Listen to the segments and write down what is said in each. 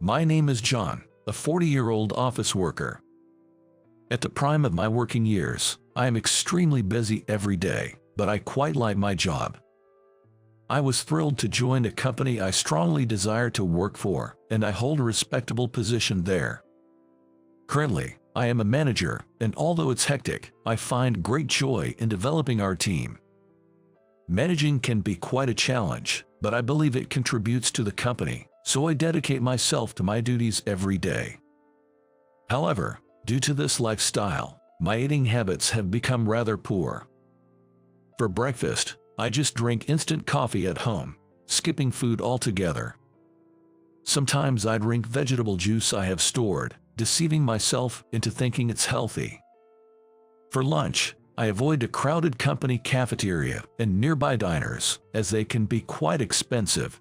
My name is John, a 40-year-old office worker. At the prime of my working years, I am extremely busy every day, but I quite like my job. I was thrilled to join a company I strongly desire to work for, and I hold a respectable position there. Currently, I am a manager, and although it's hectic, I find great joy in developing our team. Managing can be quite a challenge, but I believe it contributes to the company, so I dedicate myself to my duties every day. However, due to this lifestyle, my eating habits have become rather poor. For breakfast, I just drink instant coffee at home, skipping food altogether. Sometimes I drink vegetable juice I have stored, deceiving myself into thinking it's healthy. For lunch, I avoid a crowded company cafeteria and nearby diners, as they can be quite expensive.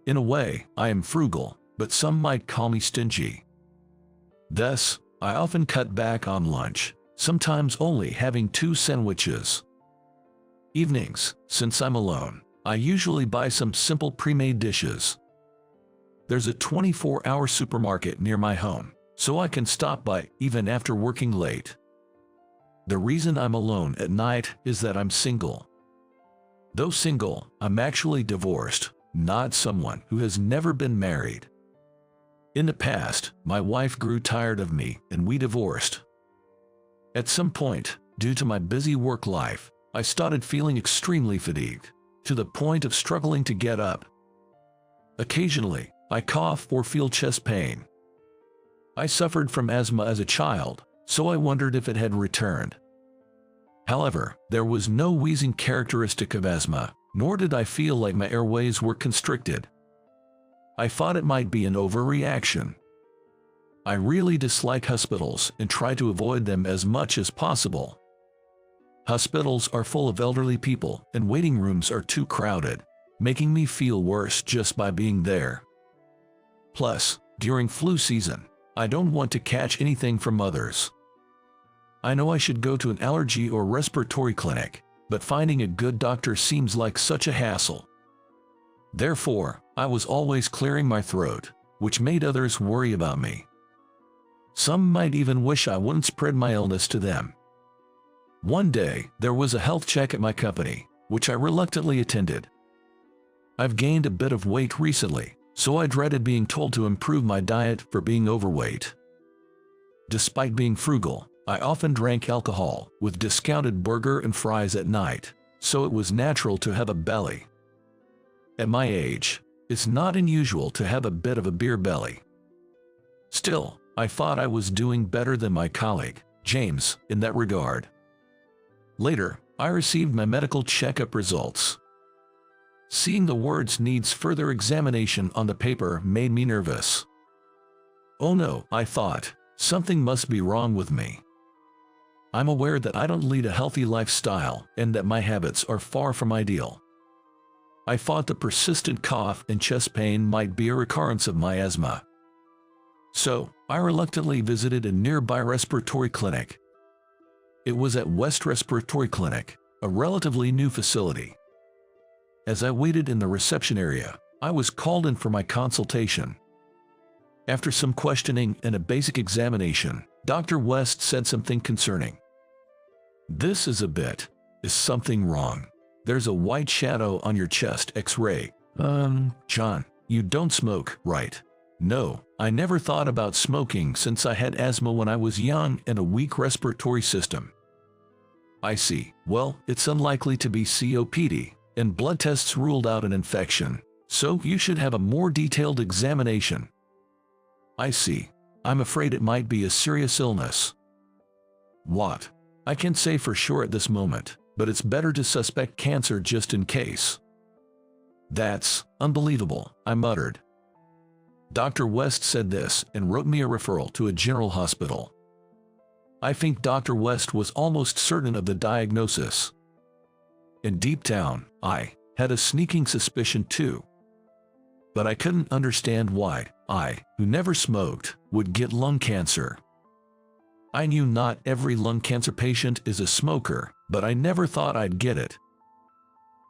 In a way, I am frugal, but some might call me stingy. Thus, I often cut back on lunch, sometimes only having 2 sandwiches. Evenings, since I'm alone, I usually buy some simple pre-made dishes. There's a 24-hour supermarket near my home, so I can stop by even after working late. The reason I'm alone at night is that I'm single. Though single, I'm actually divorced, not someone who has never been married. In the past, my wife grew tired of me and we divorced. At some point, due to my busy work life, I started feeling extremely fatigued, to the point of struggling to get up. Occasionally, I cough or feel chest pain. I suffered from asthma as a child, so I wondered if it had returned. However, there was no wheezing characteristic of asthma, nor did I feel like my airways were constricted. I thought it might be an overreaction. I really dislike hospitals and try to avoid them as much as possible. Hospitals are full of elderly people and waiting rooms are too crowded, making me feel worse just by being there. Plus, during flu season, I don't want to catch anything from others. I know I should go to an allergy or respiratory clinic, but finding a good doctor seems like such a hassle. Therefore, I was always clearing my throat, which made others worry about me. Some might even wish I wouldn't spread my illness to them. One day, there was a health check at my company, which I reluctantly attended. I've gained a bit of weight recently, so I dreaded being told to improve my diet for being overweight. Despite being frugal, I often drank alcohol with discounted burger and fries at night, so it was natural to have a belly. At my age, it's not unusual to have a bit of a beer belly. Still, I thought I was doing better than my colleague, James, in that regard. Later, I received my medical checkup results. Seeing the words "needs further examination" on the paper made me nervous. Oh no, I thought, something must be wrong with me. I'm aware that I don't lead a healthy lifestyle and that my habits are far from ideal. I thought the persistent cough and chest pain might be a recurrence of my asthma. So, I reluctantly visited a nearby respiratory clinic. It was at West Respiratory Clinic, a relatively new facility. As I waited in the reception area, I was called in for my consultation. After some questioning and a basic examination, Dr. West said something concerning. "This is a bit. Is something wrong? There's a white shadow on your chest X-ray. John, you don't smoke, right?" "No, I never thought about smoking since I had asthma when I was young and a weak respiratory system." "I see. Well, it's unlikely to be COPD, and blood tests ruled out an infection, so you should have a more detailed examination." "I see. I'm afraid it might be a serious illness." "What?" "I can't say for sure at this moment, but it's better to suspect cancer just in case." "That's unbelievable," I muttered. Dr. West said this and wrote me a referral to a general hospital. I think Dr. West was almost certain of the diagnosis. And deep down, I had a sneaking suspicion too. But I couldn't understand why I, who never smoked, would get lung cancer. I knew not every lung cancer patient is a smoker, but I never thought I'd get it.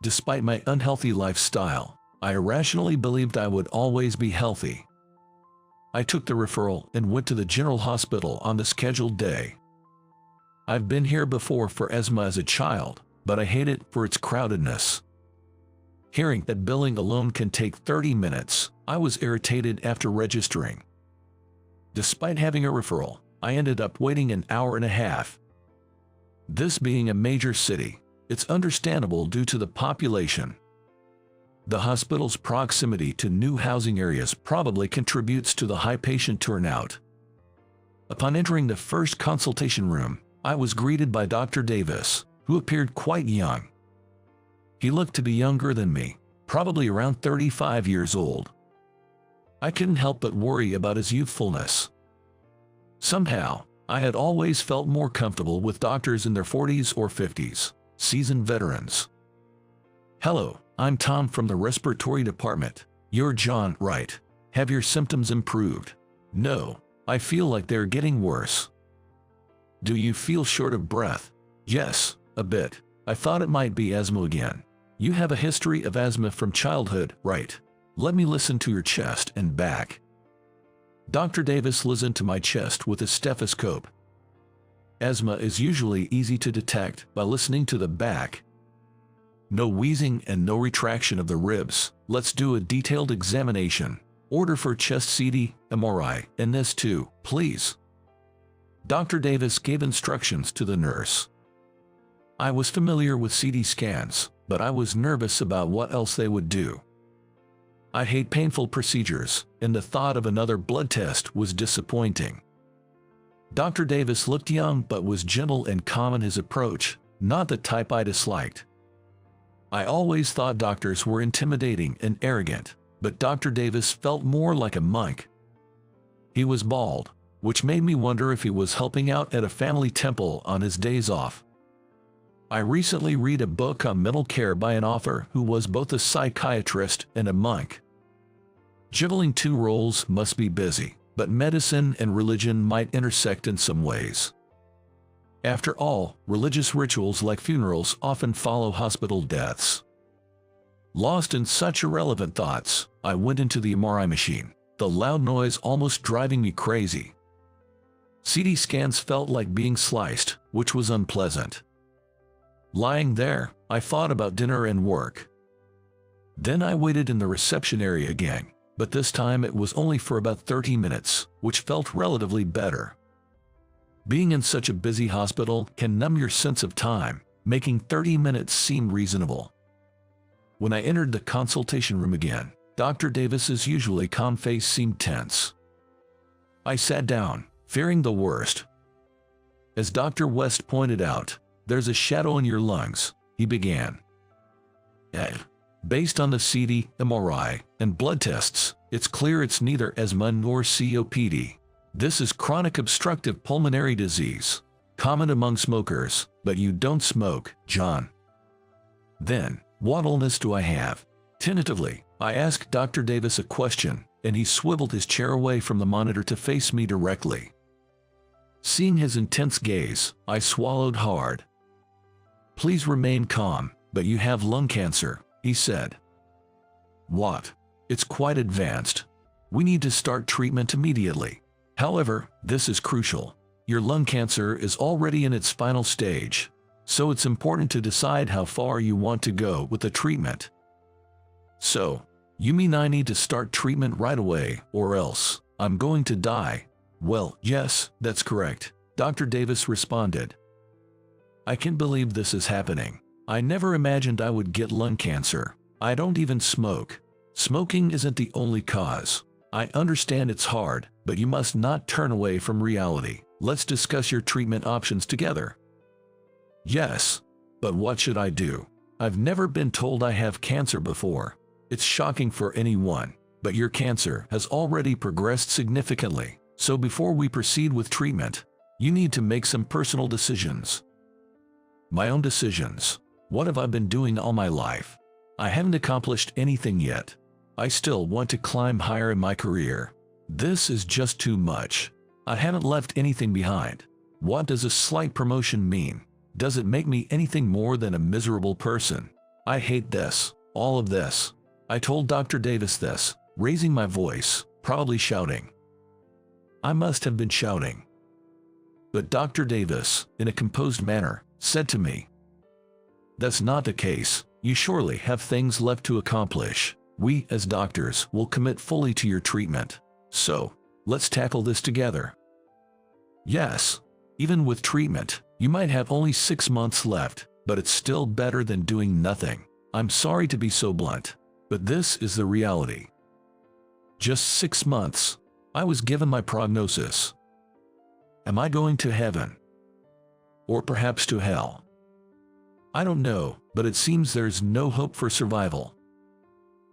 Despite my unhealthy lifestyle, I irrationally believed I would always be healthy. I took the referral and went to the general hospital on the scheduled day. I've been here before for asthma as a child, but I hate it for its crowdedness. Hearing that billing alone can take 30 minutes, I was irritated after registering. Despite having a referral, I ended up waiting an hour and a half. This being a major city, it's understandable due to the population. The hospital's proximity to new housing areas probably contributes to the high patient turnout. Upon entering the first consultation room, I was greeted by Dr. Davis, who appeared quite young. He looked to be younger than me, probably around 35 years old. I couldn't help but worry about his youthfulness. Somehow, I had always felt more comfortable with doctors in their 40s or 50s, seasoned veterans. "Hello, I'm Tom from the respiratory department. You're John, right? Have your symptoms improved?" "No, I feel like they're getting worse." "Do you feel short of breath?" "Yes, a bit. I thought it might be asthma again." "You have a history of asthma from childhood, right? Let me listen to your chest and back." Dr. Davis listened to my chest with a stethoscope. Asthma is usually easy to detect by listening to the back. No wheezing and no retraction of the ribs. Let's do a detailed examination. Order for chest CT, MRI, and this too, please. Dr. Davis gave instructions to the nurse. I was familiar with CT scans, but I was nervous about what else they would do. I hate painful procedures, and the thought of another blood test was disappointing. Dr. Davis looked young but was gentle and calm in his approach, not the type I disliked. I always thought doctors were intimidating and arrogant, but Dr. Davis felt more like a monk. He was bald, which made me wonder if he was helping out at a family temple on his days off. I recently read a book on mental care by an author who was both a psychiatrist and a monk. Juggling two roles must be busy, but medicine and religion might intersect in some ways. After all, religious rituals like funerals often follow hospital deaths. Lost in such irrelevant thoughts, I went into the MRI machine, the loud noise almost driving me crazy. CT scans felt like being sliced, which was unpleasant. Lying there, I thought about dinner and work. Then I waited in the reception area again, but this time it was only for about 30 minutes, which felt relatively better. Being in such a busy hospital can numb your sense of time, making 30 minutes seem reasonable. When I entered the consultation room again, Dr. Davis's usually calm face seemed tense. I sat down, fearing the worst. "As Dr. West pointed out, there's a shadow in your lungs," he began. "Based on the CT, MRI, and blood tests, it's clear it's neither asthma nor COPD. This is chronic obstructive pulmonary disease, common among smokers, but you don't smoke, John." "Then, what illness do I have?" Tentatively, I asked Dr. Davis a question, and he swiveled his chair away from the monitor to face me directly. Seeing his intense gaze, I swallowed hard. "Please remain calm, but you have lung cancer," he said. "What? It's quite advanced. We need to start treatment immediately. However, this is crucial. Your lung cancer is already in its final stage, so it's important to decide how far you want to go with the treatment." "So, you mean I need to start treatment right away, or else I'm going to die?" "Well, yes, that's correct," Dr. Davis responded. "I can't believe this is happening. I never imagined I would get lung cancer. I don't even smoke. Smoking isn't the only cause. I understand it's hard, but you must not turn away from reality. Let's discuss your treatment options together." "Yes, but what should I do? I've never been told I have cancer before. It's shocking for anyone, but your cancer has already progressed significantly, so before we proceed with treatment, you need to make some personal decisions." "My own decisions? What have I been doing all my life? I haven't accomplished anything yet. I still want to climb higher in my career. This is just too much. I haven't left anything behind. What does a slight promotion mean? Does it make me anything more than a miserable person? I hate this, all of this." I told Dr. Davis this, raising my voice, probably shouting. I must have been shouting. But Dr. Davis, in a composed manner, said to me, "That's not the case. You surely have things left to accomplish. We, as doctors, will commit fully to your treatment. So, let's tackle this together." Yes, even with treatment, you might have only 6 months left, but it's still better than doing nothing. I'm sorry to be so blunt, but this is the reality. Just 6 months. I was given my prognosis. Am I going to heaven? Or perhaps to hell? I don't know, but it seems there's no hope for survival.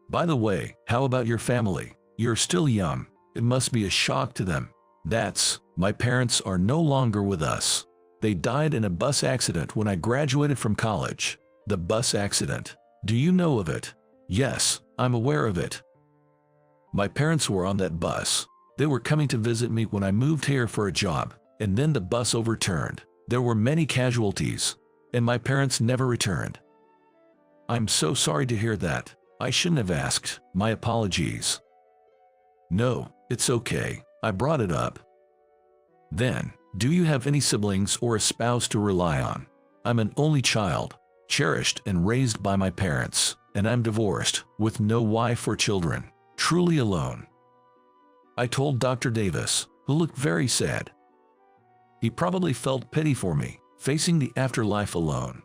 By the way, how about your family? You're still young. It must be a shock to them. My parents are no longer with us. They died in a bus accident when I graduated from college. The bus accident. Do you know of it? Yes, I'm aware of it. My parents were on that bus. They were coming to visit me when I moved here for a job, and then the bus overturned. There were many casualties, and my parents never returned. I'm so sorry to hear that. I shouldn't have asked. My apologies. No, it's okay. I brought it up. Then, do you have any siblings or a spouse to rely on? I'm an only child, cherished and raised by my parents, and I'm divorced, with no wife or children, truly alone. I told Dr. Davis, who looked very sad. He probably felt pity for me, facing the afterlife alone.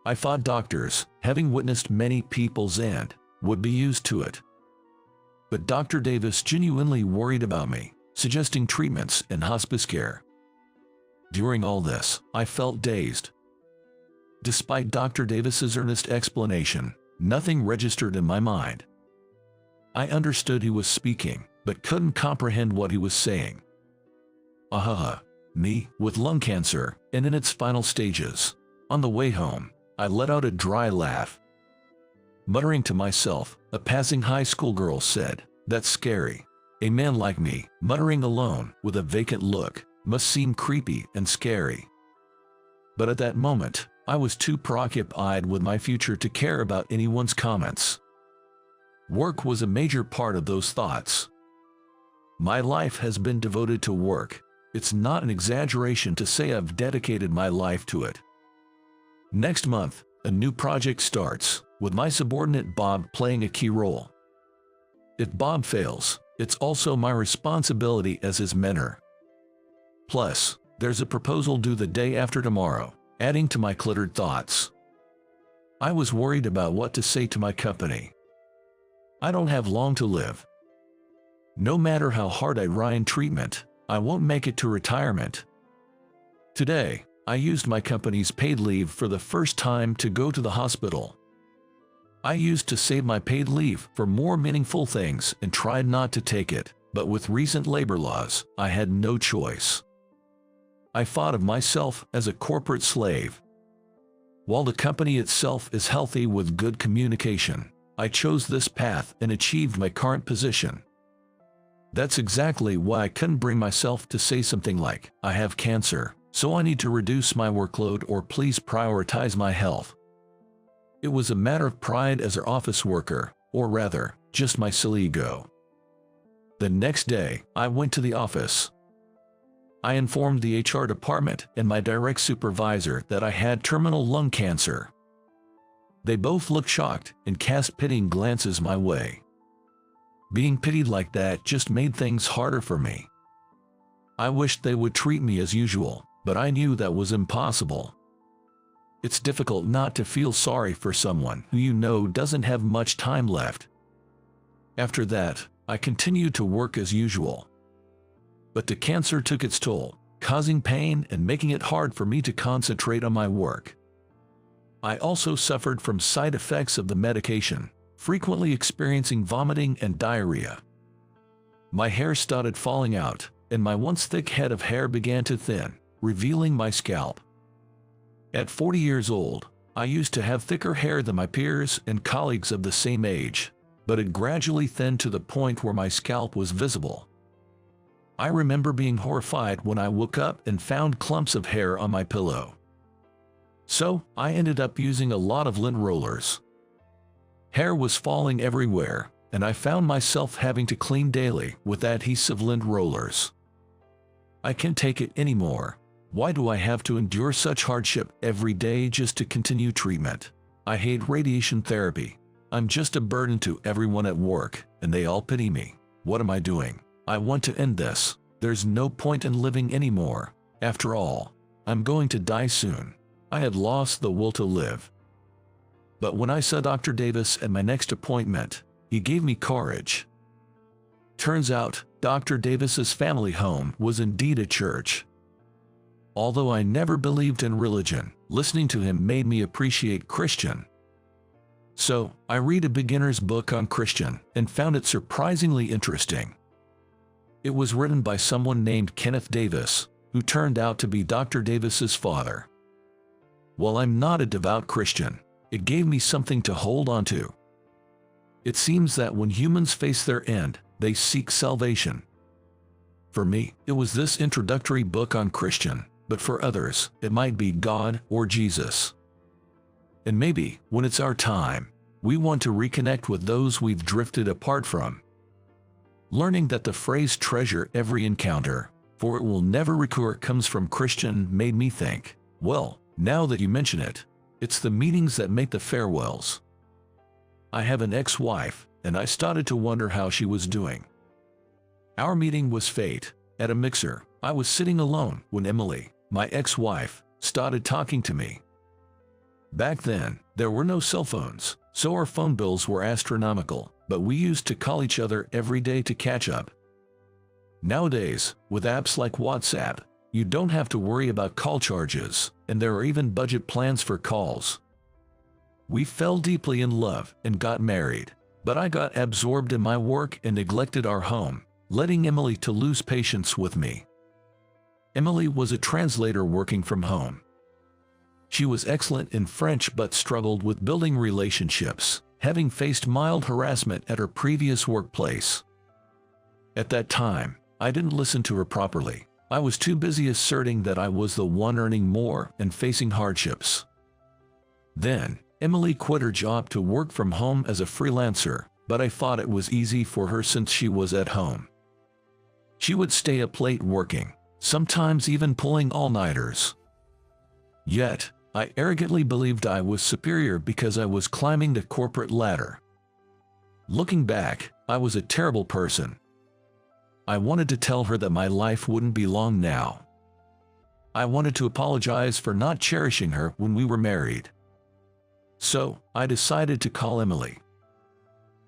I thought doctors, having witnessed many people's end, would be used to it. But Dr. Davis genuinely worried about me, suggesting treatments and hospice care. During all this, I felt dazed. Despite Dr. Davis's earnest explanation, nothing registered in my mind. I understood he was speaking, but couldn't comprehend what he was saying. Me, with lung cancer, and in its final stages. On the way home, I let out a dry laugh. Muttering to myself, a passing high school girl said, "That's scary." A man like me, muttering alone, with a vacant look, must seem creepy and scary. But at that moment, I was too preoccupied with my future to care about anyone's comments. Work was a major part of those thoughts. My life has been devoted to work. It's not an exaggeration to say I've dedicated my life to it. Next month, a new project starts, with my subordinate Bob playing a key role. If Bob fails, it's also my responsibility as his mentor. Plus, there's a proposal due the day after tomorrow, adding to my cluttered thoughts. I was worried about what to say to my company. I don't have long to live. No matter how hard I try in treatment, I won't make it to retirement. Today, I used my company's paid leave for the first time to go to the hospital. I used to save my paid leave for more meaningful things and tried not to take it, but with recent labor laws, I had no choice. I thought of myself as a corporate slave. While the company itself is healthy with good communication, I chose this path and achieved my current position. That's exactly why I couldn't bring myself to say something like, "I have cancer, so I need to reduce my workload or please prioritize my health." It was a matter of pride as an office worker, or rather, just my silly ego. The next day, I went to the office. I informed the HR department and my direct supervisor that I had terminal lung cancer. They both looked shocked and cast pitying glances my way. Being pitied like that just made things harder for me. I wished they would treat me as usual, but I knew that was impossible. It's difficult not to feel sorry for someone who you know doesn't have much time left. After that, I continued to work as usual. But the cancer took its toll, causing pain and making it hard for me to concentrate on my work. I also suffered from side effects of the medication, frequently experiencing vomiting and diarrhea. My hair started falling out, and my once thick head of hair began to thin, revealing my scalp. At 40 years old, I used to have thicker hair than my peers and colleagues of the same age, but it gradually thinned to the point where my scalp was visible. I remember being horrified when I woke up and found clumps of hair on my pillow. So, I ended up using a lot of lint rollers. Hair was falling everywhere, and I found myself having to clean daily with adhesive lint rollers. I can't take it anymore. Why do I have to endure such hardship every day just to continue treatment? I hate radiation therapy. I'm just a burden to everyone at work, and they all pity me. What am I doing? I want to end this. There's no point in living anymore. After all, I'm going to die soon. I had lost the will to live. But when I saw Dr. Davis at my next appointment, he gave me courage. Turns out, Dr. Davis's family home was indeed a church. Although I never believed in religion, listening to him made me appreciate Christian. So, I read a beginner's book on Christian and found it surprisingly interesting. It was written by someone named Kenneth Davis, who turned out to be Dr. Davis's father. While I'm not a devout Christian, it gave me something to hold on to. It seems that when humans face their end, they seek salvation. For me, it was this introductory book on Christian, but for others, it might be God or Jesus. And maybe, when it's our time, we want to reconnect with those we've drifted apart from. Learning that the phrase treasure every encounter, for it will never recur, comes from Christian made me think, well, now that you mention it, it's the meetings that make the farewells. I have an ex-wife, and I started to wonder how she was doing. Our meeting was fate. At a mixer, I was sitting alone when Emily, my ex-wife, started talking to me. Back then, there were no cell phones, so our phone bills were astronomical, but we used to call each other every day to catch up. Nowadays, with apps like WhatsApp, you don't have to worry about call charges, and there are even budget plans for calls. We fell deeply in love and got married, but I got absorbed in my work and neglected our home, letting Emily to lose patience with me. Emily was a translator working from home. She was excellent in French but struggled with building relationships, having faced mild harassment at her previous workplace. At that time, I didn't listen to her properly. I was too busy asserting that I was the one earning more and facing hardships. Then, Emily quit her job to work from home as a freelancer, but I thought it was easy for her since she was at home. She would stay up late working, sometimes even pulling all-nighters. Yet, I arrogantly believed I was superior because I was climbing the corporate ladder. Looking back, I was a terrible person. I wanted to tell her that my life wouldn't be long now. I wanted to apologize for not cherishing her when we were married. So, I decided to call Emily.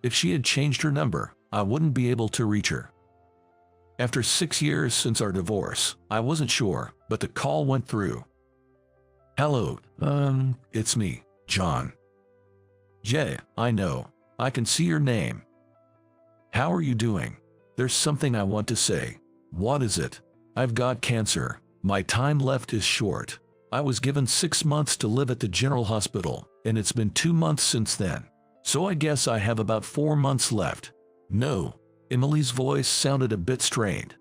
If she had changed her number, I wouldn't be able to reach her. After 6 years since our divorce, I wasn't sure, but the call went through. Hello, it's me, John. Yeah, I know. I can see your name. How are you doing? There's something I want to say. What is it? I've got cancer. My time left is short. I was given 6 months to live at the general hospital, and it's been 2 months since then. So I guess I have about 4 months left. No. Emily's voice sounded a bit strained.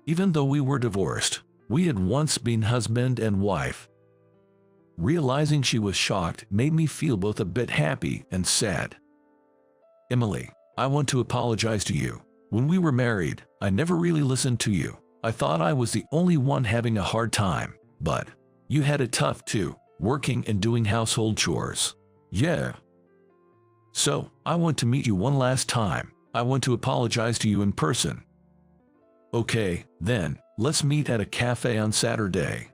Even though we were divorced, we had once been husband and wife. Realizing she was shocked made me feel both a bit happy and sad. Emily, I want to apologize to you. When we were married, I never really listened to you. I thought I was the only one having a hard time, but you had it tough too, working and doing household chores. Yeah. So, I want to meet you one last time. I want to apologize to you in person. Okay, then, let's meet at a cafe on Saturday.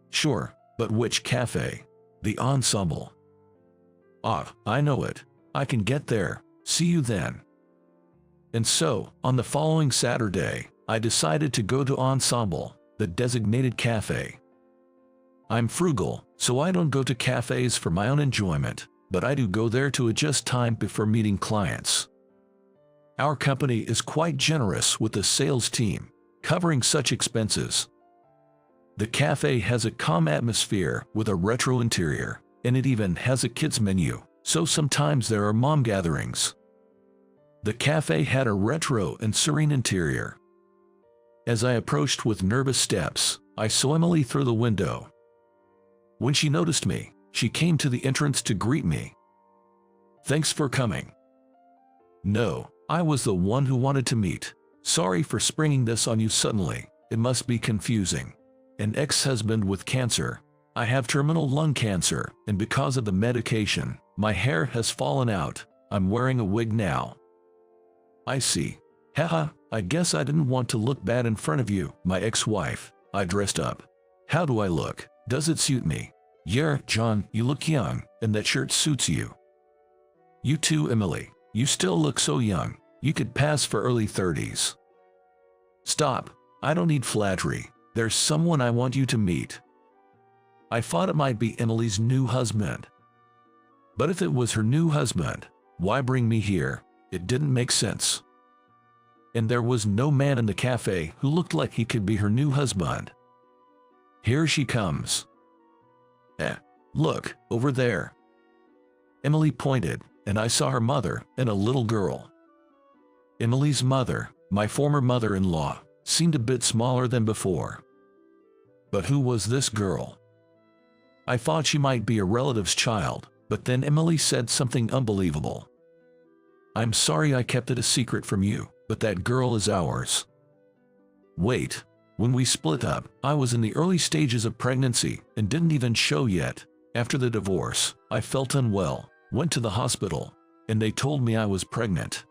Sure, but which cafe? The Ensemble. Ah, I know it. I can get there. See you then. And so, on the following Saturday, I decided to go to Ensemble, the designated cafe. I'm frugal, so I don't go to cafes for my own enjoyment, but I do go there to adjust time before meeting clients. Our company is quite generous with the sales team, covering such expenses. The cafe has a calm atmosphere with a retro interior, and it even has a kids menu, so sometimes there are mom gatherings. The cafe had a retro and serene interior. As I approached with nervous steps, I saw Emily through the window. When she noticed me, she came to the entrance to greet me. Thanks for coming. No, I was the one who wanted to meet. Sorry for springing this on you suddenly. It must be confusing. An ex-husband with cancer. I have terminal lung cancer, and because of the medication, my hair has fallen out. I'm wearing a wig now. I see. Haha, I guess I didn't want to look bad in front of you, my ex-wife. I dressed up. How do I look? Does it suit me? Yeah, John, you look young, and that shirt suits you. You too, Emily. You still look so young. You could pass for early 30s. Stop. I don't need flattery. There's someone I want you to meet. I thought it might be Emily's new husband. But if it was her new husband, why bring me here? It didn't make sense. And there was no man in the cafe who looked like he could be her new husband. Here she comes. Look, over there. Emily pointed, and I saw her mother and a little girl. Emily's mother, my former mother-in-law, seemed a bit smaller than before. But who was this girl? I thought she might be a relative's child, but then Emily said something unbelievable. I'm sorry I kept it a secret from you, but that girl is ours. Wait, when we split up, I was in the early stages of pregnancy and didn't even show yet. After the divorce, I felt unwell, went to the hospital, and they told me I was pregnant.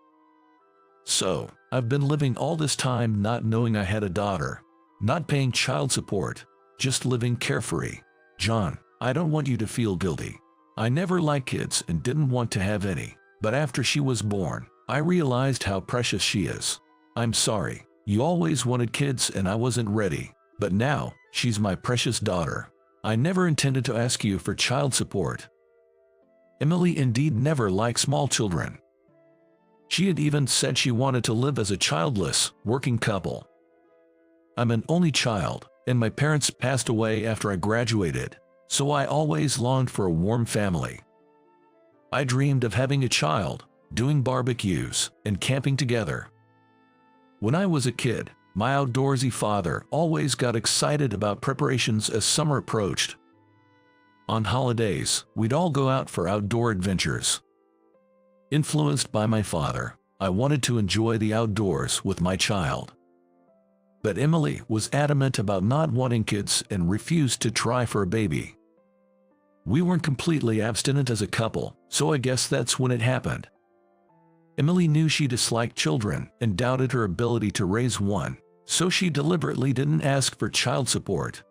So, I've been living all this time not knowing I had a daughter, not paying child support, just living carefree. John, I don't want you to feel guilty. I never liked kids and didn't want to have any, but after she was born, I realized how precious she is. I'm sorry, you always wanted kids and I wasn't ready, but now, she's my precious daughter. I never intended to ask you for child support. Emily indeed never liked small children. She had even said she wanted to live as a childless, working couple. I'm an only child, and my parents passed away after I graduated, so I always longed for a warm family. I dreamed of having a child, doing barbecues, and camping together. When I was a kid, my outdoorsy father always got excited about preparations as summer approached. On holidays, we'd all go out for outdoor adventures. Influenced by my father, I wanted to enjoy the outdoors with my child. But Emily was adamant about not wanting kids and refused to try for a baby. We weren't completely abstinent as a couple, so I guess that's when it happened. Emily knew she disliked children and doubted her ability to raise one, so she deliberately didn't ask for child support.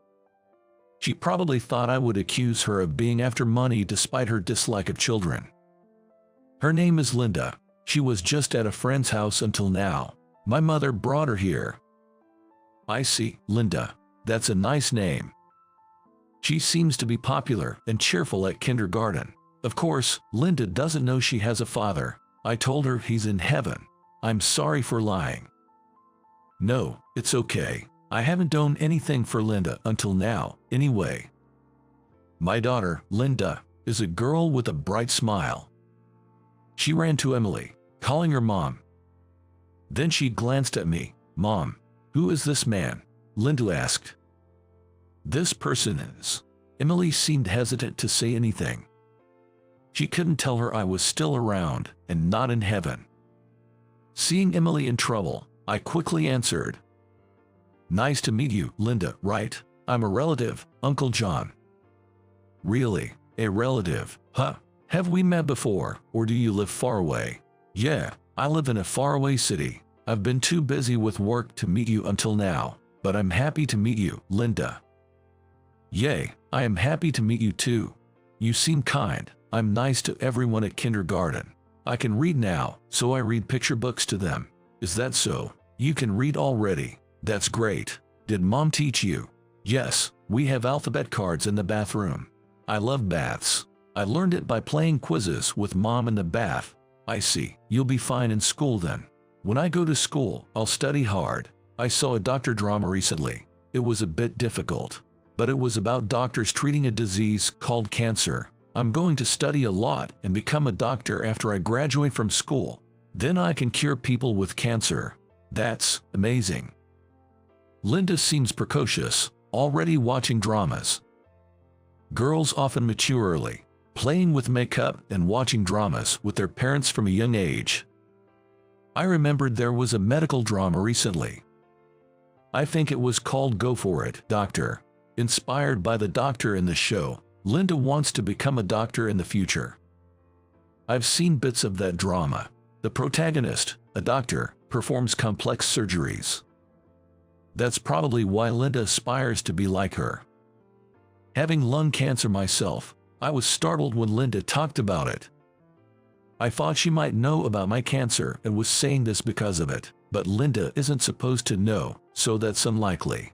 She probably thought I would accuse her of being after money despite her dislike of children. Her name is Linda. She was just at a friend's house until now. My mother brought her here. I see, Linda. That's a nice name. She seems to be popular and cheerful at kindergarten. Of course, Linda doesn't know she has a father. I told her he's in heaven. I'm sorry for lying. No, it's okay. I haven't done anything for Linda until now, anyway. My daughter, Linda, is a girl with a bright smile. She ran to Emily, calling her Mom. Then she glanced at me. Mom, who is this man? Linda asked. This person is. Emily seemed hesitant to say anything. She couldn't tell her I was still around and not in heaven. Seeing Emily in trouble, I quickly answered. Nice to meet you, Linda, right? I'm a relative, Uncle John. Really? A relative? Huh? Have we met before, or do you live far away? Yeah, I live in a faraway city. I've been too busy with work to meet you until now, but I'm happy to meet you, Linda. Yay, I am happy to meet you too. You seem kind. I'm nice to everyone at kindergarten. I can read now, so I read picture books to them. Is that so? You can read already. That's great. Did Mom teach you? Yes, we have alphabet cards in the bathroom. I love baths. I learned it by playing quizzes with Mom in the bath. I see. You'll be fine in school then. When I go to school, I'll study hard. I saw a doctor drama recently. It was a bit difficult, but it was about doctors treating a disease called cancer. I'm going to study a lot and become a doctor after I graduate from school. Then I can cure people with cancer. That's amazing. Linda seems precocious, already watching dramas. Girls often mature early, playing with makeup and watching dramas with their parents from a young age. I remembered there was a medical drama recently. I think it was called Go For It, Doctor. Inspired by the doctor in the show, Linda wants to become a doctor in the future. I've seen bits of that drama. The protagonist, a doctor, performs complex surgeries. That's probably why Linda aspires to be like her. Having lung cancer myself, I was startled when Linda talked about it. I thought she might know about my cancer and was saying this because of it, but Linda isn't supposed to know, so that's unlikely.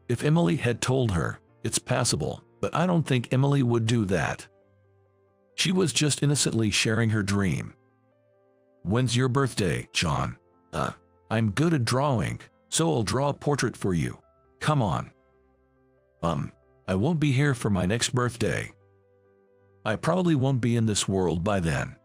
If Emily had told her, it's passable, but I don't think Emily would do that. She was just innocently sharing her dream. When's your birthday, John? I'm good at drawing, so I'll draw a portrait for you. Come on. I won't be here for my next birthday. I probably won't be in this world by then.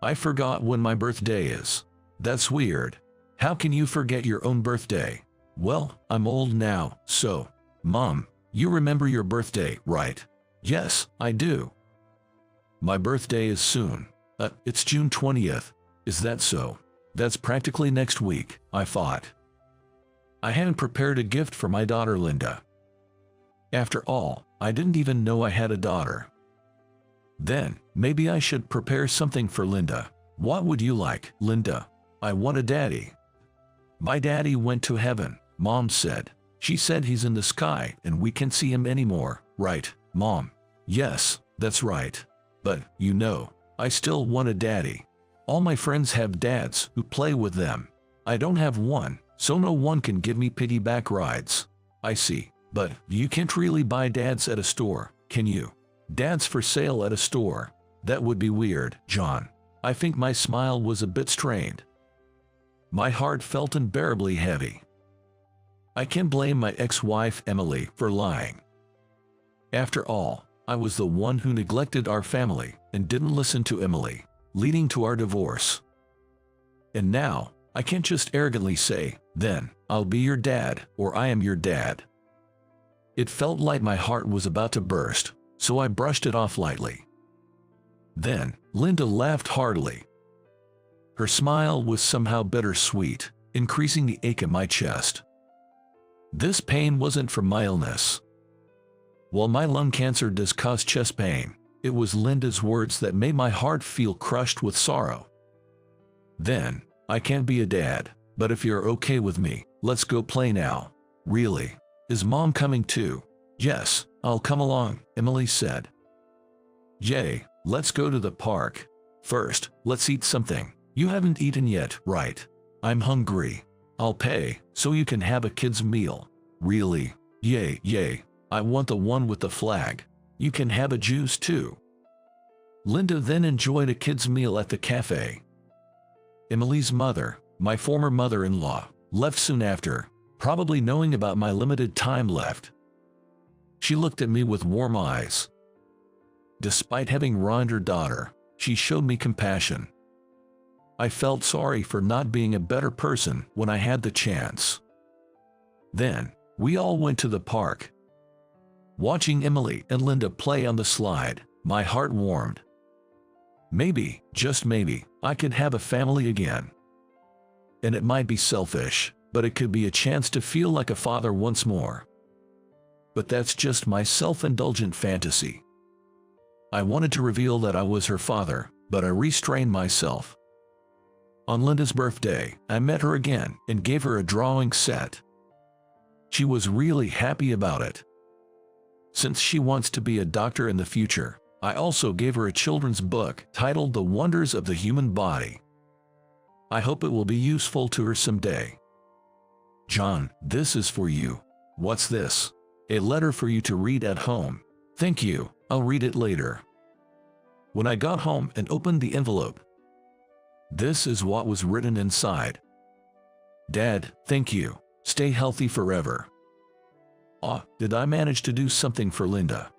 I forgot when my birthday is. That's weird. How can you forget your own birthday? Well, I'm old now, so. Mom, you remember your birthday, right? Yes, I do. My birthday is soon. It's June 20th. Is that so? That's practically next week, I thought. I hadn't prepared a gift for my daughter Linda. After all, I didn't even know I had a daughter. Then, maybe I should prepare something for Linda. What would you like, Linda? I want a daddy. My daddy went to heaven, Mom said. She said he's in the sky and we can't see him anymore, right, Mom? Yes, that's right. But, you know, I still want a daddy. All my friends have dads who play with them. I don't have one, so no one can give me piggyback rides. I see, but you can't really buy dads at a store, can you? Dads for sale at a store. That would be weird, John. I think my smile was a bit strained. My heart felt unbearably heavy. I can't blame my ex-wife Emily for lying. After all, I was the one who neglected our family and didn't listen to Emily, leading to our divorce. And now, I can't just arrogantly say, then, I'll be your dad, or I am your dad. It felt like my heart was about to burst, so I brushed it off lightly. Then, Linda laughed heartily. Her smile was somehow bittersweet, increasing the ache in my chest. This pain wasn't from my illness. While my lung cancer does cause chest pain, it was Linda's words that made my heart feel crushed with sorrow. Then, I can't be a dad, but if you're okay with me, let's go play now. Really? Is Mom coming too? Yes, I'll come along, Emily said. Yay, let's go to the park. First, let's eat something. You haven't eaten yet, right? I'm hungry. I'll pay, so you can have a kid's meal. Really? Yay, yay. I want the one with the flag. You can have a juice too. Linda then enjoyed a kid's meal at the cafe. Emily's mother, my former mother-in-law, left soon after, probably knowing about my limited time left. She looked at me with warm eyes. Despite having ruined her daughter, she showed me compassion. I felt sorry for not being a better person when I had the chance. Then, we all went to the park. Watching Emily and Linda play on the slide, my heart warmed. Maybe, just maybe, I could have a family again. And it might be selfish, but it could be a chance to feel like a father once more. But that's just my self-indulgent fantasy. I wanted to reveal that I was her father, but I restrained myself. On Linda's birthday, I met her again and gave her a drawing set. She was really happy about it. Since she wants to be a doctor in the future, I also gave her a children's book titled The Wonders of the Human Body. I hope it will be useful to her someday. John, this is for you. What's this? A letter for you to read at home. Thank you, I'll read it later. When I got home and opened the envelope, this is what was written inside. Dad, thank you. Stay healthy forever. Did I manage to do something for Linda?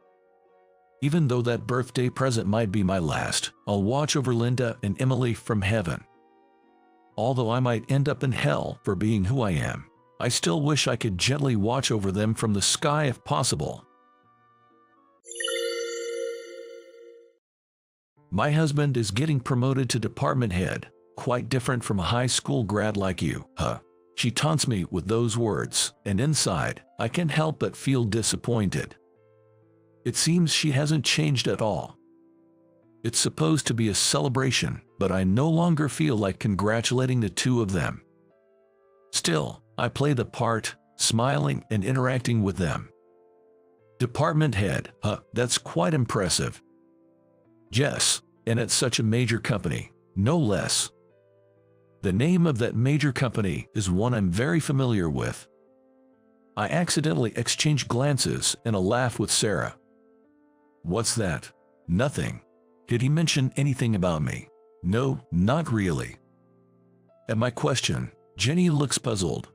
Even though that birthday present might be my last, I'll watch over Linda and Emily from heaven. Although I might end up in hell for being who I am, I still wish I could gently watch over them from the sky if possible. My husband is getting promoted to department head. quite different from a high school grad like you, huh? She taunts me with those words, and inside, I can't help but feel disappointed. It seems she hasn't changed at all. It's supposed to be a celebration, but I no longer feel like congratulating the two of them. Still, I play the part, smiling and interacting with them. Department head, huh, that's quite impressive. Yes, and at such a major company, no less. The name of that major company is one I'm very familiar with. I accidentally exchange glances and a laugh with Sarah. What's that? Nothing. Did he mention anything about me? No, not really. At my question, Jenny looks puzzled.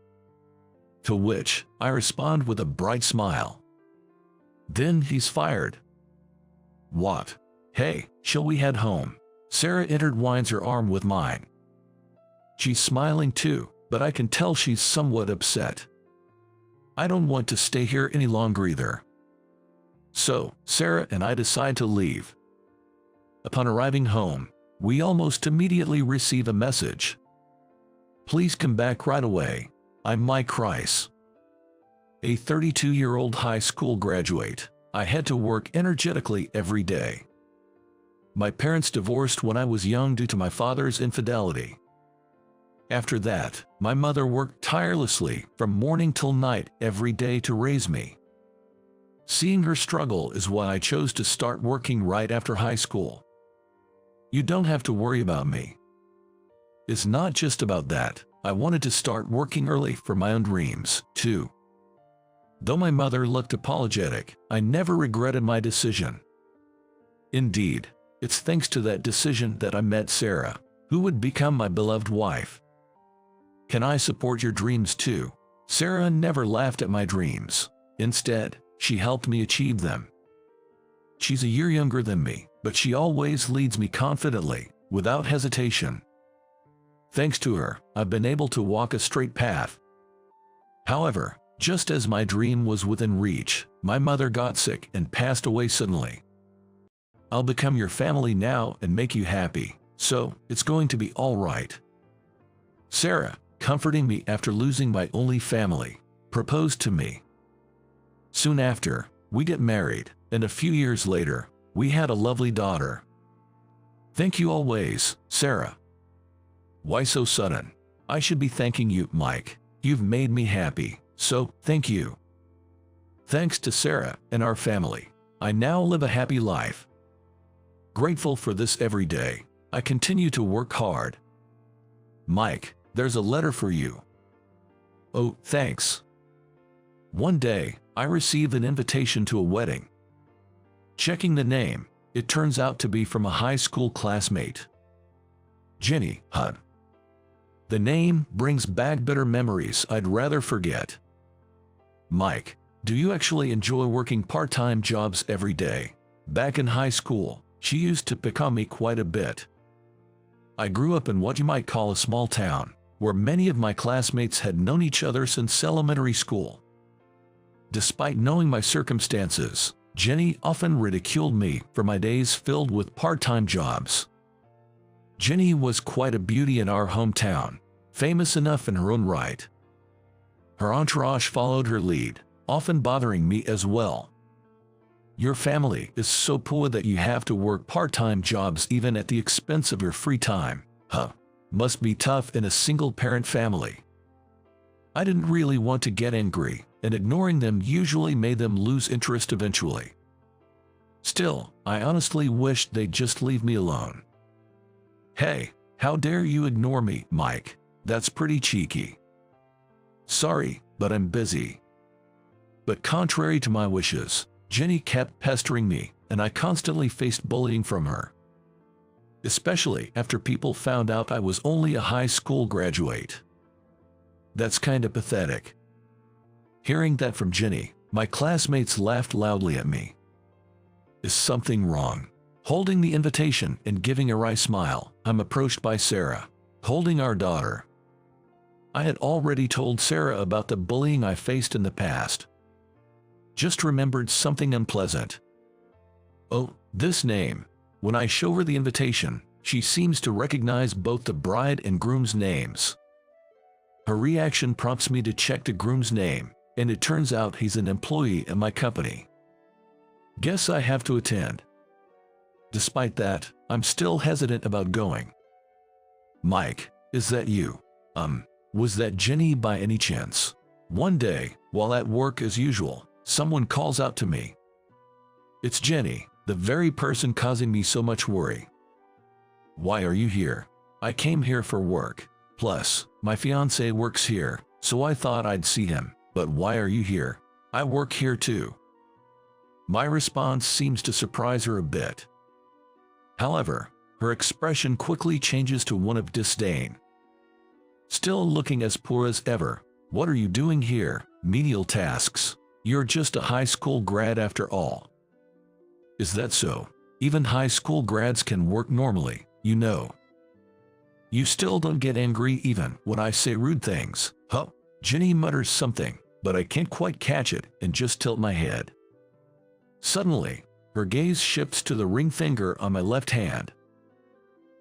To which I respond with a bright smile. Then he's fired. What? Hey, shall we head home? Sarah intertwines her arm with mine. She's smiling too, but I can tell she's somewhat upset. I don't want to stay here any longer either. So, Sarah and I decide to leave. Upon arriving home, we almost immediately receive a message. Please come back right away. I'm Mike Rice. A 32-year-old high school graduate. I had to work energetically every day. My parents divorced when I was young due to my father's infidelity. After that, my mother worked tirelessly from morning till night every day to raise me. Seeing her struggle is why I chose to start working right after high school. You don't have to worry about me. It's not just about that. I wanted to start working early for my own dreams, too. Though my mother looked apologetic, I never regretted my decision. Indeed, it's thanks to that decision that I met Sarah, who would become my beloved wife. Can I support your dreams too? Sarah never laughed at my dreams. Instead, she helped me achieve them. She's a year younger than me, but she always leads me confidently, without hesitation. Thanks to her, I've been able to walk a straight path. However, just as my dream was within reach, my mother got sick and passed away suddenly. I'll become your family now and make you happy, so it's going to be all right. Sarah, comforting me after losing my only family, proposed to me. Soon after, we get married, and a few years later, we had a lovely daughter. Thank you always, Sarah. Why so sudden? I should be thanking you, Mike. You've made me happy, so thank you. Thanks to Sarah and our family, I now live a happy life. Grateful for this every day, I continue to work hard. Mike, there's a letter for you. Oh, thanks. One day, I received an invitation to a wedding. Checking the name, it turns out to be from a high school classmate. Jenny, huh? The name brings back bitter memories I'd rather forget. Mike, do you actually enjoy working part-time jobs every day? Back in high school, she used to pick on me quite a bit. I grew up in what you might call a small town, where many of my classmates had known each other since elementary school. Despite knowing my circumstances, Jenny often ridiculed me for my days filled with part-time jobs. Jenny was quite a beauty in our hometown, famous enough in her own right. Her entourage followed her lead, often bothering me as well. Your family is so poor that you have to work part-time jobs even at the expense of your free time, huh? Must be tough in a single-parent family. I didn't really want to get angry, and ignoring them usually made them lose interest eventually. Still, I honestly wished they'd just leave me alone. Hey, how dare you ignore me, Mike? That's pretty cheeky. Sorry, but I'm busy. But contrary to my wishes, Jenny kept pestering me, and I constantly faced bullying from her. Especially after people found out I was only a high school graduate. That's kinda pathetic. Hearing that from Jenny, my classmates laughed loudly at me. Is something wrong? Holding the invitation and giving a wry smile, I'm approached by Sarah, holding our daughter. I had already told Sarah about the bullying I faced in the past. Just remembered something unpleasant. Oh, this name. When I show her the invitation, she seems to recognize both the bride and groom's names. Her reaction prompts me to check the groom's name, and it turns out he's an employee at my company. Guess I have to attend. Despite that, I'm still hesitant about going. Mike, is that you? Was that Jenny by any chance? One day, while at work as usual, someone calls out to me. It's Jenny, the very person causing me so much worry. Why are you here? I came here for work. Plus, my fiancé works here, so I thought I'd see him. But why are you here? I work here too. My response seems to surprise her a bit. However, her expression quickly changes to one of disdain. Still looking as poor as ever. What are you doing here? Menial tasks. You're just a high school grad after all. Is that so? Even high school grads can work normally, you know. You still don't get angry even when I say rude things, huh? Jenny mutters something, but I can't quite catch it and just tilt my head. Suddenly, her gaze shifts to the ring finger on my left hand.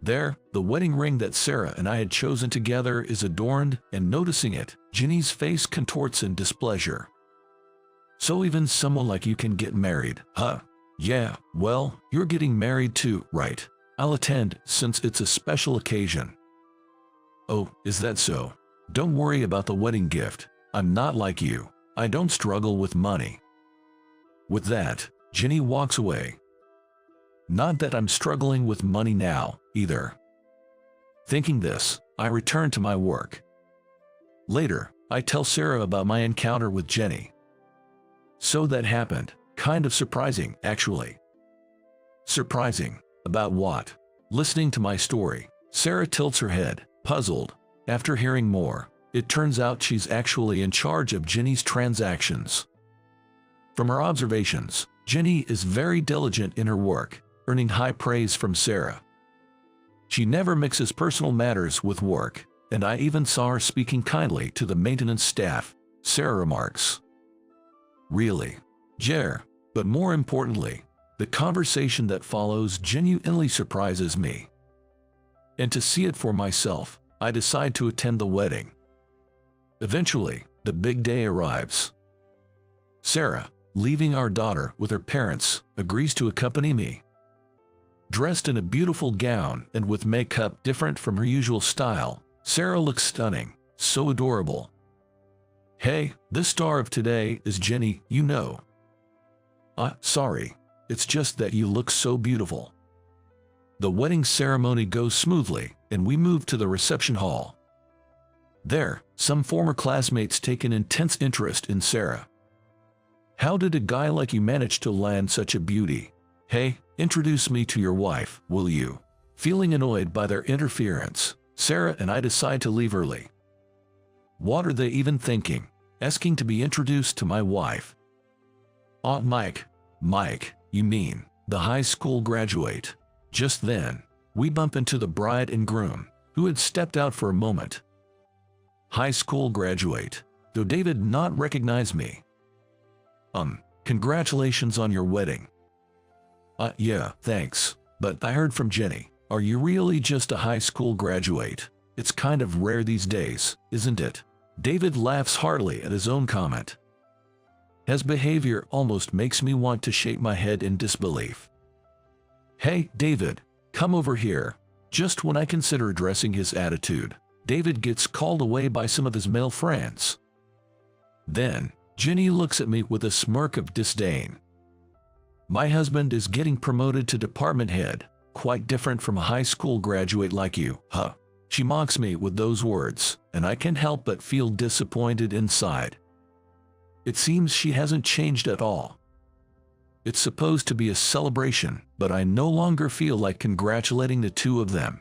There, the wedding ring that Sarah and I had chosen together is adorned, and noticing it, Jenny's face contorts in displeasure. So even someone like you can get married, huh? Yeah, well, you're getting married too, right? I'll attend since it's a special occasion. Oh, is that so? Don't worry about the wedding gift. I'm not like you. I don't struggle with money. With that, Jenny walks away. Not that I'm struggling with money now, either. Thinking this, I return to my work. Later, I tell Sarah about my encounter with Jenny. So that happened. Kind of surprising, actually. Surprising? About what? Listening to my story, Sarah tilts her head, puzzled. After hearing more, it turns out she's actually in charge of Jenny's transactions. From her observations, Jenny is very diligent in her work, earning high praise from Sarah. She never mixes personal matters with work, and I even saw her speaking kindly to the maintenance staff, Sarah remarks. Really? Jer, but more importantly, the conversation that follows genuinely surprises me. And to see it for myself, I decide to attend the wedding. Eventually, the big day arrives. Sarah, leaving our daughter with her parents, agrees to accompany me. Dressed in a beautiful gown and with makeup different from her usual style, Sarah looks stunning, so adorable. Hey, the star of today is Jenny, you know. Sorry. It's just that you look so beautiful. The wedding ceremony goes smoothly, and we move to the reception hall. There, some former classmates take an intense interest in Sarah. How did a guy like you manage to land such a beauty? Hey, introduce me to your wife, will you? Feeling annoyed by their interference, Sarah and I decide to leave early. What are they even thinking? Asking to be introduced to my wife. Mike, you mean, the high school graduate. Just then, we bump into the bride and groom, who had stepped out for a moment. High school graduate, though David not recognize me. Congratulations on your wedding. Yeah, thanks, but I heard from Jenny. Are you really just a high school graduate? It's kind of rare these days, isn't it? David laughs heartily at his own comment. His behavior almost makes me want to shake my head in disbelief. Hey, David, come over here. Just when I consider addressing his attitude, David gets called away by some of his male friends. Then, Jenny looks at me with a smirk of disdain. My husband is getting promoted to department head, quite different from a high school graduate like you, huh? She mocks me with those words, and I can't help but feel disappointed inside. It seems she hasn't changed at all. It's supposed to be a celebration, but I no longer feel like congratulating the two of them.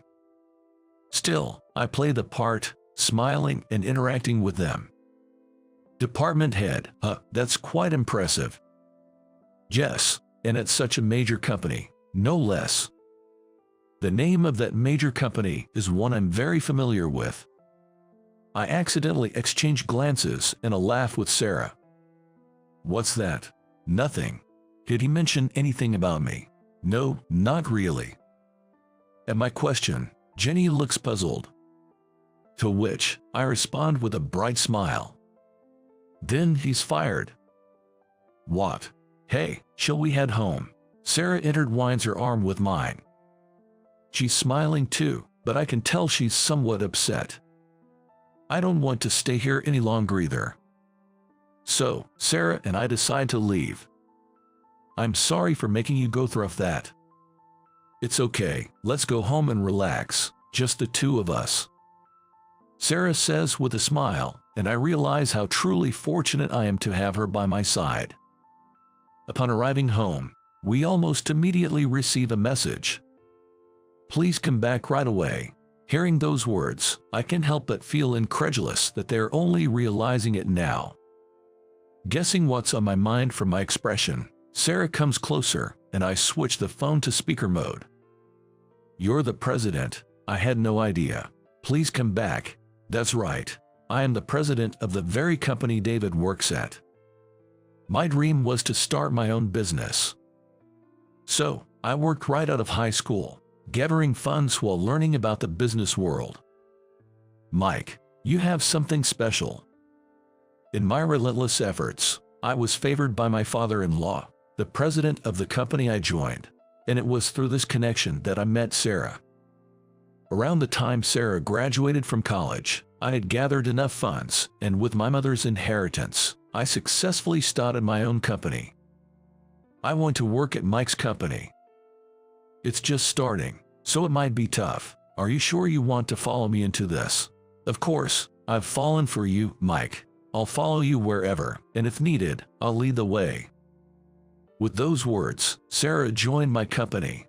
Still, I play the part, smiling and interacting with them. Department head, that's quite impressive. Yes, and at such a major company, no less. The name of that major company is one I'm very familiar with. I accidentally exchange glances and a laugh with Sarah. What's that? Nothing. Did he mention anything about me? No, not really. At my question, Jenny looks puzzled. To which I respond with a bright smile. Then he's fired. What? Hey, shall we head home? Sarah intertwines her arm with mine. She's smiling too, but I can tell she's somewhat upset. I don't want to stay here any longer either. So, Sarah and I decide to leave. I'm sorry for making you go through that. It's okay, let's go home and relax, just the two of us. Sarah says with a smile, and I realize how truly fortunate I am to have her by my side. Upon arriving home, we almost immediately receive a message. Please come back right away. Hearing those words, I can't help but feel incredulous that they're only realizing it now. Guessing what's on my mind from my expression, Sarah comes closer, and I switch the phone to speaker mode. You're the president. I had no idea. Please come back. That's right. I am the president of the very company David works at. My dream was to start my own business. So, I worked right out of high school, gathering funds while learning about the business world. Mike, you have something special. In my relentless efforts, I was favored by my father-in-law, the president of the company I joined, and it was through this connection that I met Sarah. Around the time Sarah graduated from college, I had gathered enough funds, and with my mother's inheritance, I successfully started my own company. I want to work at Mike's company. It's just starting, so it might be tough. Are you sure you want to follow me into this? Of course, I've fallen for you, Mike. I'll follow you wherever, and if needed, I'll lead the way. With those words, Sarah joined my company.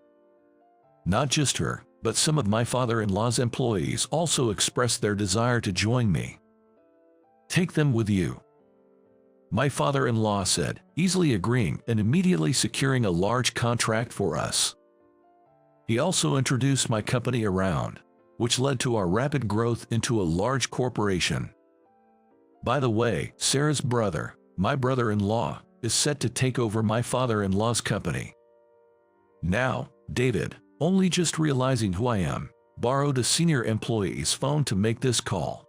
Not just her, but some of my father-in-law's employees also expressed their desire to join me. Take them with you. My father-in-law said, easily agreeing and immediately securing a large contract for us. He also introduced my company around, which led to our rapid growth into a large corporation. By the way, Sarah's brother, my brother-in-law, is set to take over my father-in-law's company. Now, David, only just realizing who I am, borrowed a senior employee's phone to make this call.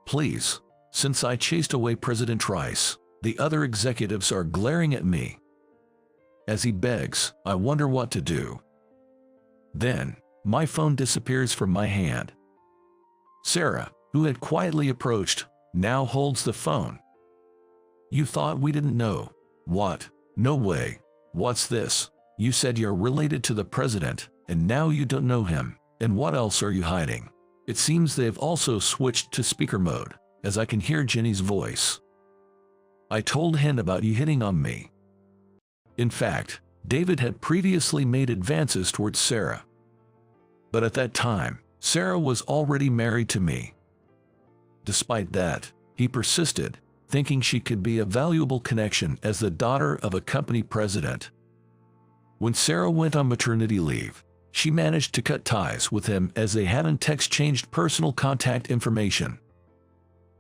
Please, since I chased away President Trice, the other executives are glaring at me. As he begs, I wonder what to do. Then, my phone disappears from my hand. Sarah, who had quietly approached, now holds the phone. You thought we didn't know. What? No way. What's this? You said you're related to the president, and now you don't know him. And what else are you hiding? It seems they've also switched to speaker mode, as I can hear Jenny's voice. I told Hen about you hitting on me. In fact, David had previously made advances towards Sarah. But at that time, Sarah was already married to me. Despite that, he persisted, thinking she could be a valuable connection as the daughter of a company president. When Sarah went on maternity leave, she managed to cut ties with him as they hadn't exchanged personal contact information.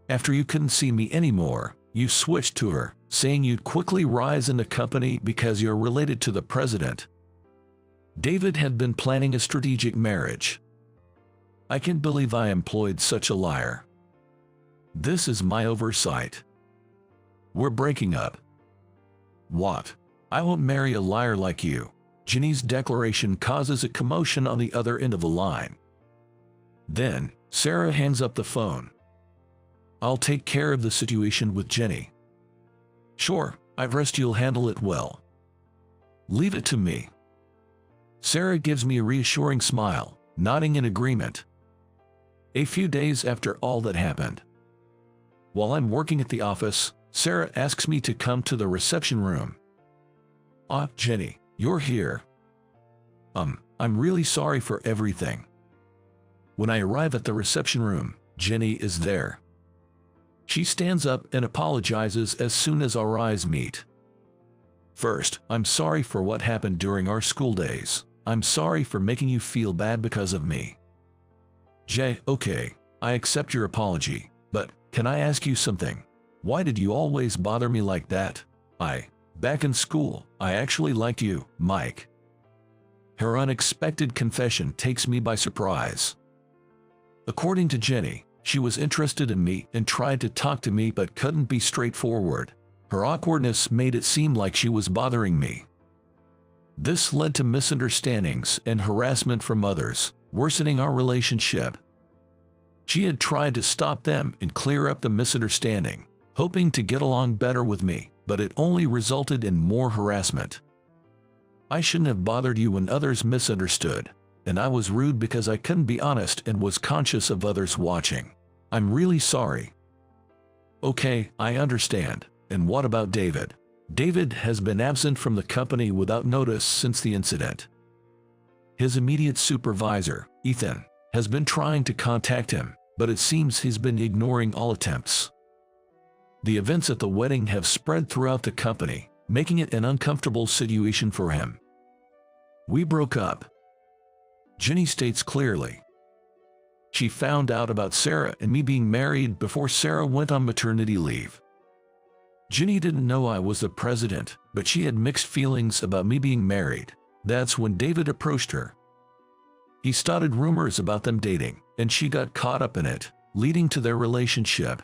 After you couldn't see me anymore, you switched to her, saying you'd quickly rise in the company because you're related to the president. David had been planning a strategic marriage. I can't believe I employed such a liar. This is my oversight. We're breaking up. What? I won't marry a liar like you. Jenny's declaration causes a commotion on the other end of the line. Then, Sarah hangs up the phone. I'll take care of the situation with Jenny. Sure, I trust you'll handle it well. Leave it to me. Sarah gives me a reassuring smile, nodding in agreement. A few days after all that happened, while I'm working at the office, Sarah asks me to come to the reception room. Ah, Jenny, you're here. I'm really sorry for everything. When I arrive at the reception room, Jenny is there. She stands up and apologizes as soon as our eyes meet. First, I'm sorry for what happened during our school days. I'm sorry for making you feel bad because of me. Okay, I accept your apology, but can I ask you something? Why did you always bother me like that? Back in school, I actually liked you, Mike. her unexpected confession takes me by surprise. According to Jenny, she was interested in me and tried to talk to me but couldn't be straightforward. Her awkwardness made it seem like she was bothering me. This led to misunderstandings and harassment from others, worsening our relationship. She had tried to stop them and clear up the misunderstanding, hoping to get along better with me, but it only resulted in more harassment. I shouldn't have bothered you when others misunderstood, and I was rude because I couldn't be honest and was conscious of others watching. I'm really sorry. Okay, I understand. And what about David? David has been absent from the company without notice since the incident. His immediate supervisor, Ethan, has been trying to contact him, but it seems he's been ignoring all attempts. The events at the wedding have spread throughout the company, making it an uncomfortable situation for him. We broke up. Jenny states clearly. She found out about Sarah and me being married before Sarah went on maternity leave. Jenny didn't know I was the president, but she had mixed feelings about me being married. That's when David approached her. He started rumors about them dating, and she got caught up in it, leading to their relationship.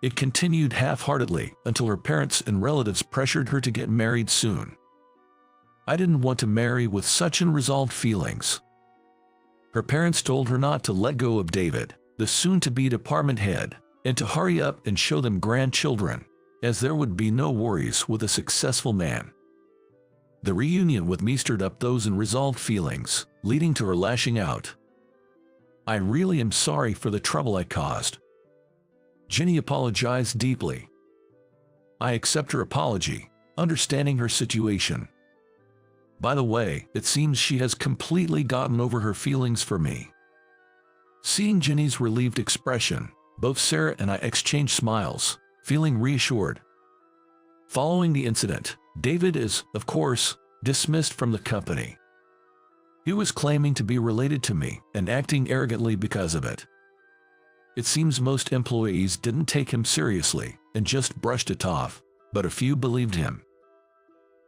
It continued half-heartedly until her parents and relatives pressured her to get married soon. I didn't want to marry with such unresolved feelings. Her parents told her not to let go of David, the soon-to-be department head, and to hurry up and show them grandchildren, as there would be no worries with a successful man. The reunion with me stirred up those unresolved feelings, leading to her lashing out. I really am sorry for the trouble I caused. Jenny apologized deeply. I accept her apology, understanding her situation. By the way, it seems she has completely gotten over her feelings for me. Seeing Jenny's relieved expression, both Sarah and I exchanged smiles, feeling reassured. Following the incident, David is, of course, dismissed from the company. He was claiming to be related to me and acting arrogantly because of it. It seems most employees didn't take him seriously and just brushed it off, but a few believed him.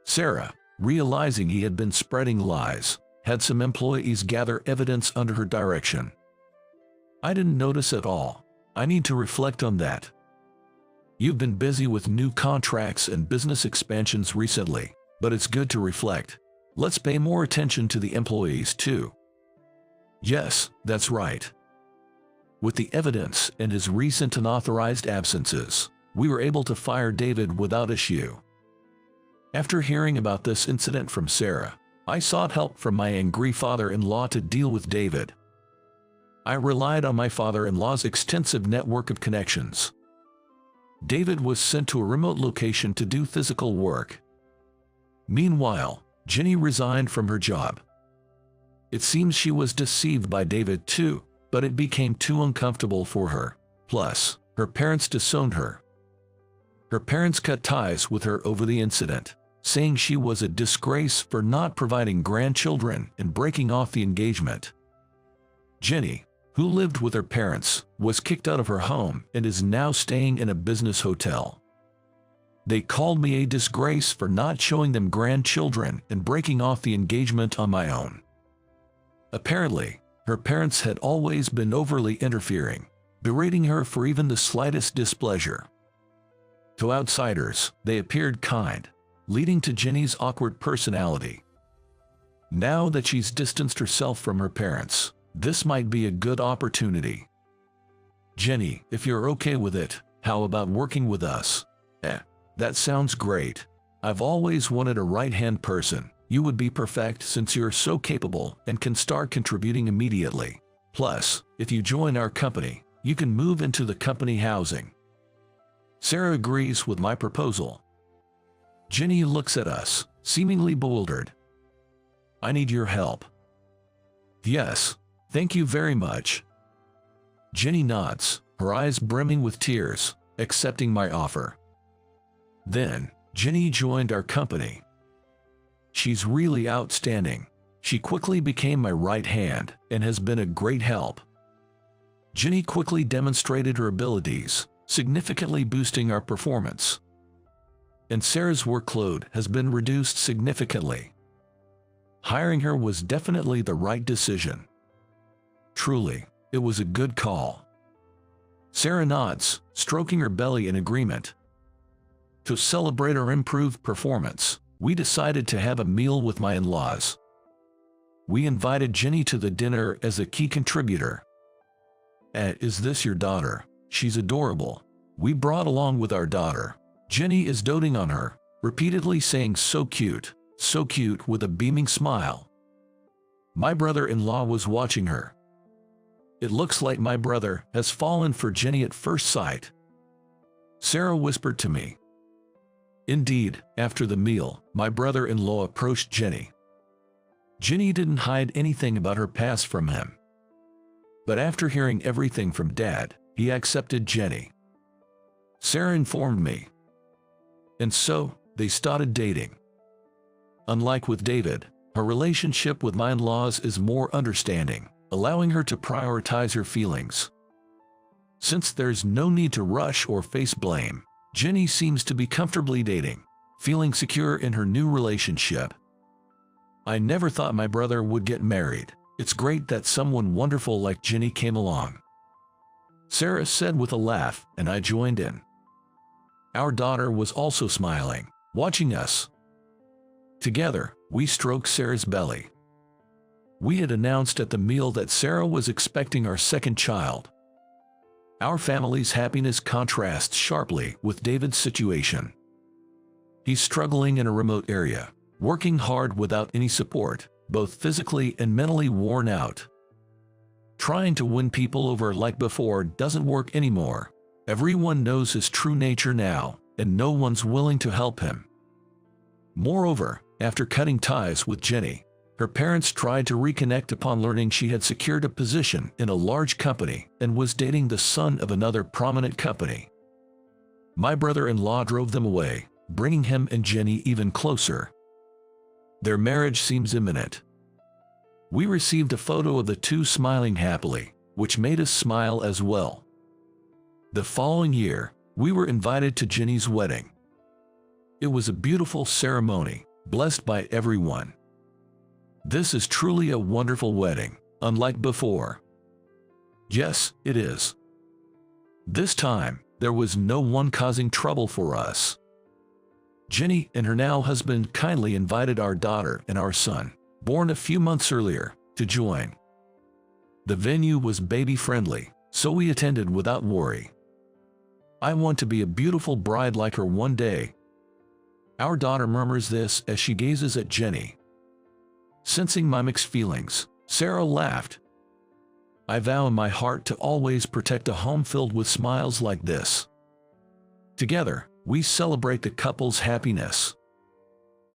Sarah, realizing he had been spreading lies, had some employees gather evidence under her direction. I didn't notice at all. I need to reflect on that. You've been busy with new contracts and business expansions recently, but it's good to reflect. Let's pay more attention to the employees too. Yes, that's right. With the evidence and his recent unauthorized absences, we were able to fire David without issue. After hearing about this incident from Sarah, I sought help from my angry father-in-law to deal with David. I relied on my father-in-law's extensive network of connections. David was sent to a remote location to do physical work. Meanwhile, Jenny resigned from her job. It seems she was deceived by David too, but it became too uncomfortable for her. Plus, her parents disowned her. Her parents cut ties with her over the incident, saying she was a disgrace for not providing grandchildren and breaking off the engagement. Jenny, who lived with her parents, was kicked out of her home and is now staying in a business hotel. They called me a disgrace for not showing them grandchildren and breaking off the engagement on my own. Apparently, her parents had always been overly interfering, berating her for even the slightest displeasure. To outsiders, they appeared kind, leading to Jenny's awkward personality. Now that she's distanced herself from her parents, this might be a good opportunity. Jenny, if you're okay with it, how about working with us? That sounds great. I've always wanted a right-hand person. You would be perfect since you're so capable and can start contributing immediately. Plus, if you join our company, you can move into the company housing. Sarah agrees with my proposal. Jenny looks at us, seemingly bewildered. I need your help. Yes, thank you very much. Jenny nods, her eyes brimming with tears, accepting my offer. Then, Jenny joined our company. She's really outstanding. She quickly became my right hand and has been a great help. Jenny quickly demonstrated her abilities, significantly boosting our performance. And Sarah's workload has been reduced significantly. Hiring her was definitely the right decision. Truly, it was a good call. Sarah nods, stroking her belly in agreement. To celebrate our improved performance, we decided to have a meal with my in-laws. We invited Jenny to the dinner as a key contributor. Is this your daughter? She's adorable. We brought along with our daughter. Jenny is doting on her, repeatedly saying so cute with a beaming smile. My brother-in-law was watching her. It looks like my brother has fallen for Jenny at first sight, Sarah whispered to me. Indeed, after the meal, my brother-in-law approached Jenny. Jenny didn't hide anything about her past from him. But after hearing everything from Dad, he accepted Jenny. Sarah informed me. And so, they started dating. Unlike with David, her relationship with my in-laws is more understanding, allowing her to prioritize her feelings. Since there's no need to rush or face blame, Jenny seems to be comfortably dating, feeling secure in her new relationship. I never thought my brother would get married. It's great that someone wonderful like Jenny came along, Sarah said with a laugh, and I joined in. Our daughter was also smiling, watching us. Together, we stroked Sarah's belly. We had announced at the meal that Sarah was expecting our second child. Our family's happiness contrasts sharply with David's situation. He's struggling in a remote area, working hard without any support, both physically and mentally worn out. Trying to win people over like before doesn't work anymore. Everyone knows his true nature now, and no one's willing to help him. Moreover, after cutting ties with Jenny, her parents tried to reconnect upon learning she had secured a position in a large company and was dating the son of another prominent company. My brother-in-law drove them away, bringing him and Jenny even closer. Their marriage seems imminent. We received a photo of the two smiling happily, which made us smile as well. The following year, we were invited to Jenny's wedding. It was a beautiful ceremony, blessed by everyone. This is truly a wonderful wedding, unlike before. Yes, it is. This time, there was no one causing trouble for us. Jenny and her now husband kindly invited our daughter and our son, born a few months earlier, to join. The venue was baby-friendly, so we attended without worry. I want to be a beautiful bride like her one day. Our daughter murmurs this as she gazes at Jenny. Sensing my mixed feelings, Sarah laughed. I vow in my heart to always protect a home filled with smiles like this. Together, we celebrate the couple's happiness.